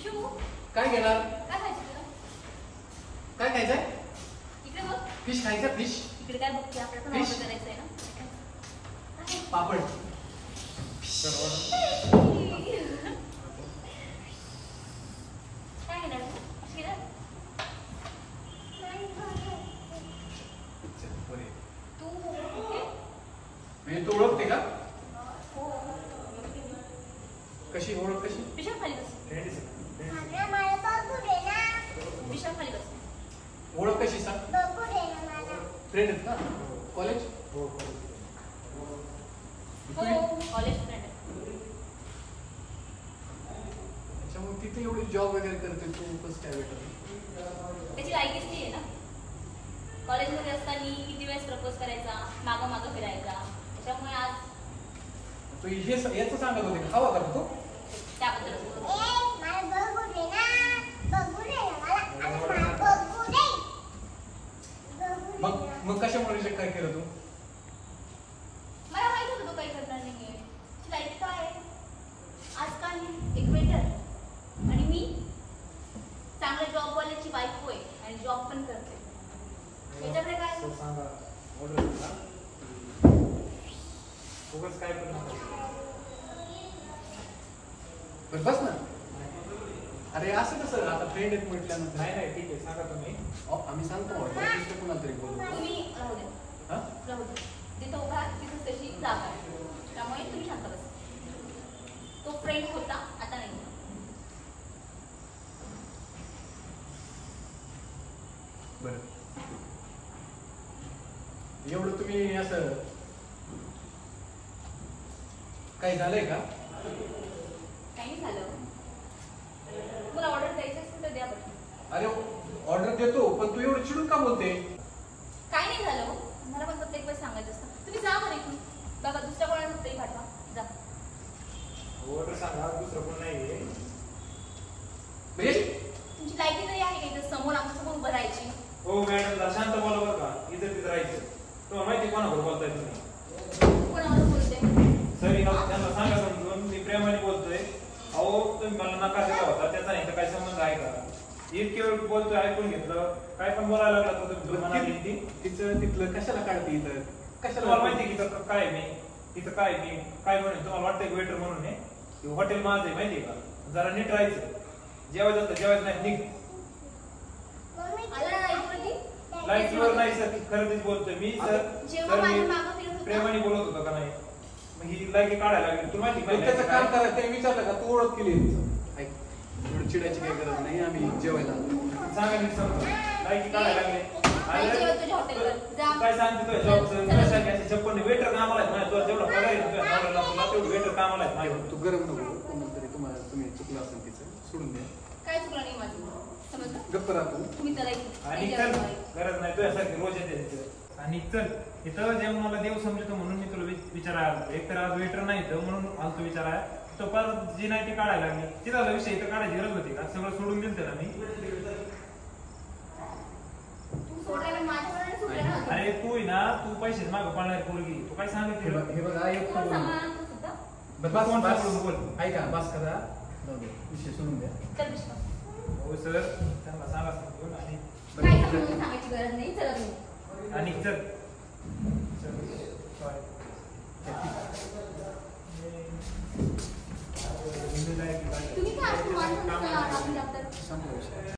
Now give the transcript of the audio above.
विशू काय घेणार? काय खायचं तुला? काय खायचंय? इकडे बघ. फिश खायचं? फिश इकडे काय बघते? आपल्याला पण ऑर्डर करायचंय ना. पापड. काय घेणार तू? घेणार? तू ओके? म्हणजे तू ओळखते का? हो. कशी ओळख कशी? विशाल खाली बस. विशाल खाली बस. ओळख कशी सांग? फ्रेंड आहेत का? कॉलेज? हो कॉलेज फ्रेंड आहे. त्याच्यामुळे तिथे एवढी जॉब वगैरे करते तू कसं काय भेटत? त्याची लायकीच नाही आहे ना. कॉलेजमध्ये असताना किती वेळेस प्रपोज करायचा, मागं मागं फिरायचा. त्याच्यामुळे आज तू हे याचं सांगत होते खावा का तू? त्याबद्दल मग कशामुळे रिजेक्ट काय केलं तू? मला माहित होतं तो काही करणार नाहीये. लाईफ काय आहे? आजकाल एक वेटर आणि मी चांगल्या जॉबवाल्याची बायको आहे आणि जॉब पण करते. त्याच्याकडे काय? सांगा ऑर्डर करा. उगाच काय करणार? बरं बस ना. अरे असं कसं आता फ्रेंड आहेत म्हटल्यानंतर नाही नाही ठीक आहे सांगा तुम्ही. आम्ही सांगतो ऑर्डर कुणाला तरी बोलू. तुम्ही राहू दे. हा? राहू दे. तिथं उभा तिथं तशी जागा आहे. त्यामुळे तुम्ही शांत बसा. तो फ्रेंड होता आता नाही. बरं एवढं तुम्ही असं काही झालंय का? काही झालं मला ऑर्डर द्यायचं असेल तर द्या पण. अरे ऑर्डर देतो पण तू एवढं चिडून का बोलते? काही नाही झालं हो. मला पण प्रत्येक वेळेस सांगायचं असतं. तुम्ही जा बरं इथून. बघा दुसऱ्या कोणाला तरी पाठवा. जा. ऑर्डर सांगा दुसरं कोण नाहीये. तुमची लायकी तरी आहे का इथं समोर आमच्या समोर उभं राहायची? हो मॅडम शांत बोला बरं का. इथं तिथं राहायचं. तुम्हाला माहिती कोणाबरोबर बोलताय तुम्ही? कोणावर बोलते? सर त्यांना सांगा समजून मी प्रेमाने बोलतोय. अहो तुम्ही मला नकार दिला होता त्याचा नाही तर काय संबंध आहे का? इतके वेळ बोलतोय ऐकून घेतलं. काय पण बोलायला लागला तो तुम्ही म्हणाली ती तिचं तिथलं कशाला काढते इथं? कशाला तुम्हाला माहिती की इथं काय मी इथं काय मी काय म्हणून तुम्हाला वाटतंय वेटर म्हणून हे हॉटेल माझं आहे माहितीये का? जरा नीट राहायचं. जेवायचं तर जेवायचं नाही निघ. आला ना लाईफवरती? लाईफवर नाही सर खरं तेच बोलतोय मी सर. जेव्हा माझ्या मागं फिरत होता प्रेमाने बोलत होतो का नाही? मग ही लायकी काढायला लागली तुला माहिती मग त्याचं काम करा. ते विचारलं का तू ओळख केली? ऐक एवढं चिडायची काही गरज नाही. आम्ही जेवायला सांगा नीट समजून लायकी काढायला लागले. नाही जेवत तुझ्या हॉटेलवर. जा. काय सांगते तुझ्या जॉबचं तुझ्यासारखे असे छप्पन वेटर कामाला आहेत माझ्या. तुला जेवढा पगार आहे तुझ्या नवऱ्याला तुला तेवढं वेटर कामाला आहेत माझ्या. तू गरम नको. कोणाला तरी तुम्ही चुकलं असेल तिचं सोडून द्या. काय चुकलं नाही माझं. समजलं? गप्प राहतो. तुम्ही चला इथून. आणि चल गरज नाही तुझ्यासारखी रोज येते तिथं. आणि चल इथं जेव्हा मला देव समजतो म्हणून मी तुला विचारायला एक तर आज वेटर नाही इथं म्हणून आलतो विचाराय. तो परत जी नाही ती काढायला लागली. तिथला विषय इथं काढायची गरज होती का? सगळं सोडून दिलं त्याला मी. तू सोडलं मी माझ्याकडे सोडलं ना. अरे तू आहे ना तू पैसेच मागं पाळणारी पोरगी. तू काय सांगितलं हे बघा एक कोण सांभाळणार तू सुद्धा? बस कोण बस सांभाळून बोल. ऐका बस करा. विषय सोडून द्या. चल विश्वास. हो सर त्यांना सांगा समजून. आणि काय समजून सांगायची गरज नाही. चला तुम्ही. आणि चल तुम्ही काय असं माणूस संपला विषय.